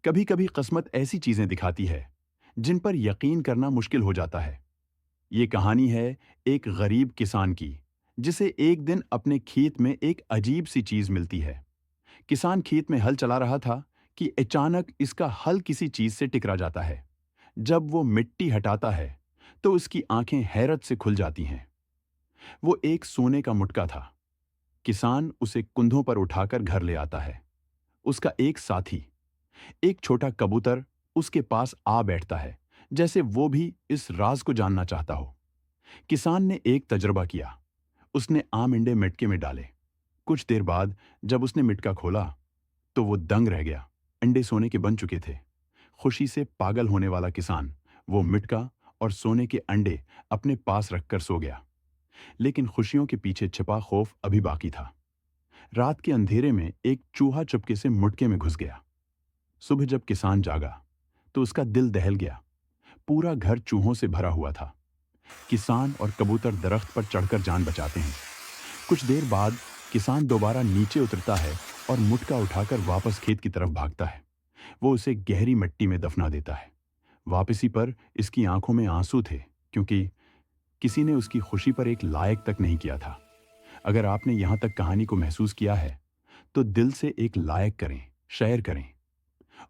कभी कभी किस्मत ऐसी चीजें दिखाती है जिन पर यकीन करना मुश्किल हो जाता है। ये कहानी है एक गरीब किसान की, जिसे एक दिन अपने खेत में एक अजीब सी चीज मिलती है। किसान खेत में हल चला रहा था कि अचानक इसका हल किसी चीज से टकरा जाता है। जब वो मिट्टी हटाता है तो उसकी आंखें हैरत से खुल जाती हैं। वो एक सोने का मुटका था। किसान उसे कुंधों पर उठाकर घर ले आता है। उसका एक साथी, एक छोटा कबूतर, उसके पास आ बैठता है, जैसे वो भी इस राज को जानना चाहता हो। किसान ने एक तजुर्बा किया। उसने आम इंडे मिटके में डाले। कुछ देर बाद जब उसने मिटका खोला तो वो दंग रह गया। अंडे सोने के बन चुके थे। खुशी से पागल होने वाला किसान वो मिटका और सोने के अंडे अपने पास रखकर सो गया। लेकिन खुशियों के पीछे छिपा खौफ अभी बाकी था। रात के अंधेरे में एक चूहा चुपके से मुटके में घुस गया। सुबह जब किसान जागा तो उसका दिल दहल गया। पूरा घर चूहों से भरा हुआ था। किसान और कबूतर दरख्त पर चढ़कर जान बचाते हैं। कुछ देर बाद किसान दोबारा नीचे उतरता है और मुटका उठाकर वापस खेत की तरफ भागता है। वो उसे गहरी मिट्टी में दफना देता है। वापसी पर इसकी आंखों में आंसू थे, क्योंकि किसी ने उसकी खुशी पर एक लायक तक नहीं किया था। अगर आपने यहां तक कहानी को महसूस किया है तो दिल से एक लायक करें, शेयर करें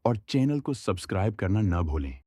और चैनल को सब्सक्राइब करना न भूलें।